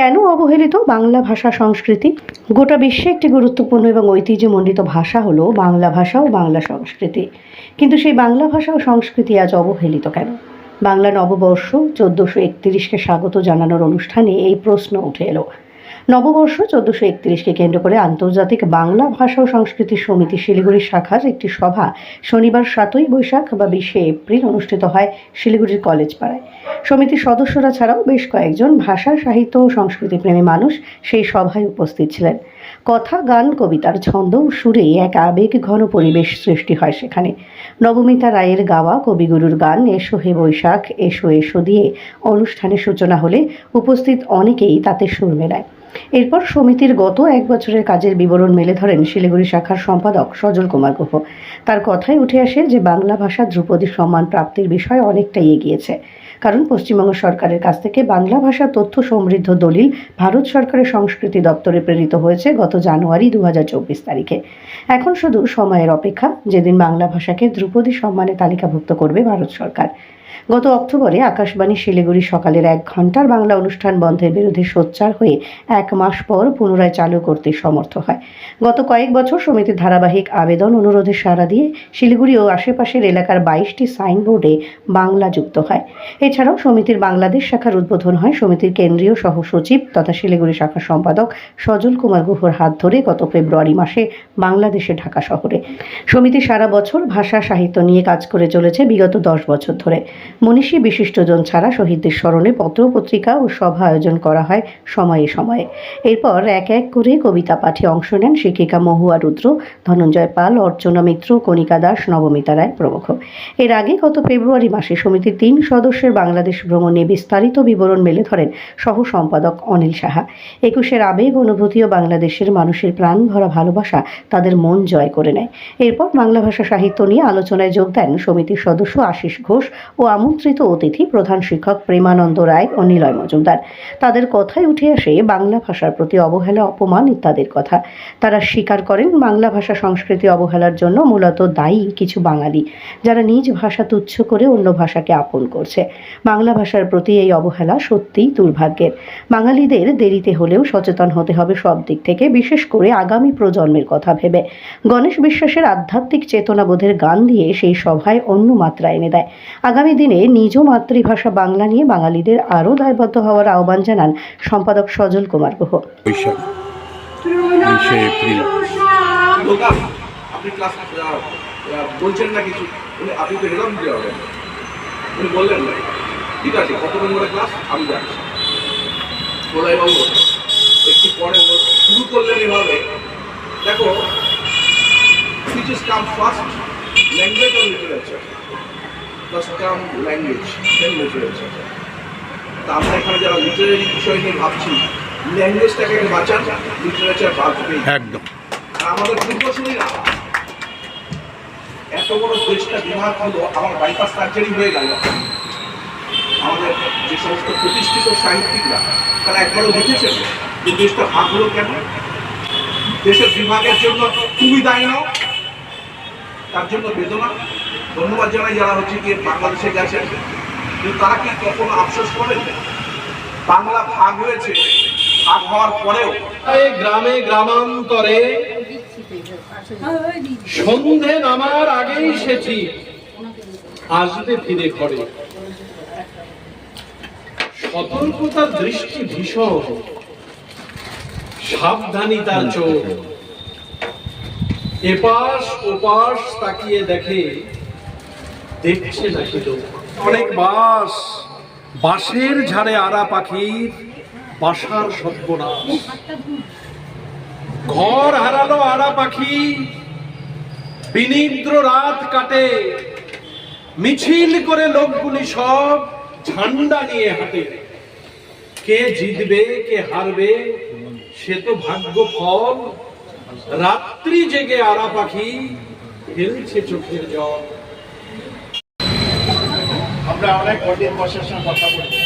কেন অবহেলিত বাংলা ভাষা সংস্কৃতি? গোটা বিশ্বে একটি গুরুত্বপূর্ণ এবং ঐতিহ্যমণ্ডিত ভাষা হলো বাংলা ভাষা ও বাংলা সংস্কৃতি। কিন্তু সেই বাংলা ভাষা ও সংস্কৃতি আজ অবহেলিত কেন? বাংলা নববর্ষ 1431কে স্বাগত জানানোর অনুষ্ঠানে এই প্রশ্ন উঠে এলো। নববর্ষ 1431কে কেন্দ্র করে আন্তর্জাতিক বাংলা ভাষা ও সংস্কৃতি সমিতি শিলিগুড়ি শাখার একটি সভা শনিবার 7ই বৈশাখ বা 20শে এপ্রিল অনুষ্ঠিত হয় শিলিগুড়ির কলেজ পাড়ায়। সমিতির সদস্যরা ছাড়াও বেশ কয়েকজন ভাষা, সাহিত্য ও সংস্কৃতিপ্রেমী মানুষ সেই সভায় উপস্থিত ছিলেন। কথা, গান, কবিতার ছন্দ ও সুরে এক আবেগ ঘন পরিবেশ সৃষ্টি হয় সেখানে। নবমিতা রায়ের গাওয়া কবিগুরুর গান এসো হে বৈশাখ এসো এসো দিয়ে অনুষ্ঠানের সূচনা হলে উপস্থিত অনেকেই তাতে সুর মেলায়। এরপর সমিতির গত এক বছরের কাজের বিবরণ মেলে ধরেন শিলিগুড়ি শাখার সম্পাদক সজল কুমার গুহ। তার কথায় উঠে আসে যে বাংলা ভাষা ধ্রুপদী সম্মান প্রাপ্তির বিষয় অনেকটাই এগিয়েছে, কারণ পশ্চিমবঙ্গ সরকারের কাছ থেকে বাংলা ভাষা তথ্য সমৃদ্ধ দলিল ভারত সরকারের সংস্কৃতি দপ্তরে প্রেরিত হয়েছে গত জানুয়ারি 2024 তারিখে। এখন শুধু সময়ের অপেক্ষা, যেদিন বাংলা ভাষাকে ধ্রুপদী সম্মানে তালিকাভুক্ত করবে ভারত সরকার। গত অক্টোবরে আকাশবাণী শিলিগুড়ি সকালের 1 ঘন্টার বাংলা অনুষ্ঠান বন্ধের বিরুদ্ধে সোচ্চার হয়ে 1 মাস পর পুনরায় চালু করতে সমর্থ হয়। গত কয়েক বছর সমিতির ধারাবাহিক আবেদন অনুরোধে সাড়া দিয়ে শিলিগুড়ি ও আশেপাশের এলাকার 22টি সাইনবোর্ডে বাংলা যুক্ত হয়। এছাড়াও সমিতির বাংলাদেশ শাখার উদ্বোধন হয় সমিতির কেন্দ্রীয় সহসচিব তথা শিলিগুড়ি শাখার সম্পাদক সজল কুমার গুহর হাত ধরে গত ফেব্রুয়ারি মাসে বাংলাদেশে ঢাকা শহরে। সমিতি সারা বছর ভাষা সাহিত্য নিয়ে কাজ করে চলেছে বিগত 10 বছর ধরে। মনীষী বিশিষ্টজন ছাড়া শহীদদের স্মরণে পত্র-পত্রিকা ও সভা আয়োজন করা হয় সময়ে সময়ে। এরপর এক এক করে কবিতা পাঠে অংশ নেন শিক্ষিকা মহুয়া রুদ্র, ধনঞ্জয় পাল, অর্চনা মিত্র, কণিকা দাস, নবমিতা রায় প্রমুখ। এর আগে গত ফেব্রুয়ারি মাসে সমিতির 3 সদস্যের বাংলাদেশ ভ্রমণ নিয়ে বিস্তারিত বিবরণ মেলে ধরেন সহ সম্পাদক অনিল সাহা। 21-এর আবেগ, অনুভূতি ও বাংলাদেশের মানুষের প্রাণ ভরা ভালোবাসা তাদের মন জয় করে নেয়। এরপর বাংলা ভাষা সাহিত্য নিয়ে আলোচনায় যোগ দেন সমিতির সদস্য আশিস ঘোষ ও আমন্ত্রিত অতিথি প্রধান শিক্ষক প্রেমানন্দ রায় ও নিলয় মজুমদার। তাদের কথায় উঠে আসে বাংলা ভাষার প্রতি অবহেলা, অপমান ইত্যাদির কথা। তারা স্বীকার করেন বাংলা ভাষা সংস্কৃতি অবহেলার জন্য মূলত দায়ী কিছু বাঙালি, যারা নিজ ভাষা তুচ্ছ করে অন্য ভাষাকে আপন করছে। বাংলা ভাষার প্রতি এই অবহেলা সত্যিই দুর্ভাগ্যের। বাঙালিদের দেরিতে হলেও সচেতন হতে হবে সব দিক থেকে, বিশেষ করে আগামী প্রজন্মের কথা ভেবে। গণেশ বিশ্বাসের আধ্যাত্মিক চেতনাবোধের গান দিয়ে সেই সভায় অন্য মাত্রা এনে দেয়। আগামী দিনে নিজ মাতৃভাষা বাংলা নিয়ে বাঙালিদের আরও দায়বদ্ধ হওয়ার আহ্বান জানান সম্পাদক সজল কুমার গুহ। বলছেন না কিছু, আপনি তো এরকম দিয়ে হবেন, উনি বললেন না, ঠিক আছে কত নম্বরের ক্লাস আমি যাচ্ছি। প্রদয়বাবু একটু পরে শুরু করলেন এভাবে, দেখো which is come first, language or literature? First come language, then literature. তা আমরা এখানে যারা লিটারেরি বিষয় নিয়ে ভাবছি, ল্যাঙ্গুয়েজটাকে বাঁচান, লিটারেচার বাঁচবে একদম। আর আমাদের পূর্বসূরীরা এত বড় দেশটা বিভাগ হলো, আমার বাইপাস সার্জারি হয়ে গেল। আমাদের যে সমস্ত প্রতিষ্ঠিত সাহিত্যিকরা তারা একবারও লিখেছেন যে দেশটা ভাগ হলো কেন, দেশের বিভাগের জন্য তুমি দায়ী নও, তার জন্য বেদনা। ধন্যবাদ জানাই যারা হচ্ছে গিয়ে বাংলাদেশে গেছেন, কিন্তু তারা কি কখনো আফসোস করেন? বাংলা ভাগ হয়েছে, ভাগ হওয়ার পরেও গ্রামে গ্রামান্তরে সন্ধে নামার আগেই সেটি আসবে ফিরে ঘরে। সতর্কতার দৃষ্টি ভীষণ, সাবধানী তার চোখ। এপাশ ওপাশ তাকিয়ে দেখে, দেখছে নাকি লোক। অনেক বাস, বাঁশের ঝাড়ে আড়া পাখির বাসার সর্বনাশ। ঘর হারালো আড়া পাখি, বিনিদ্র রাত কাটে, মিছিল করে লোকগুলি সব ঝান্ডা নিয়ে হাঁটে। কে জিতবে কে হারবে সে তো ভাগ্য ফল, রাত্রি জেগে আড়া পাখি ফেলছে চোখের জল। আমরা অনেক বডির প্রশাসনের কথা বলি,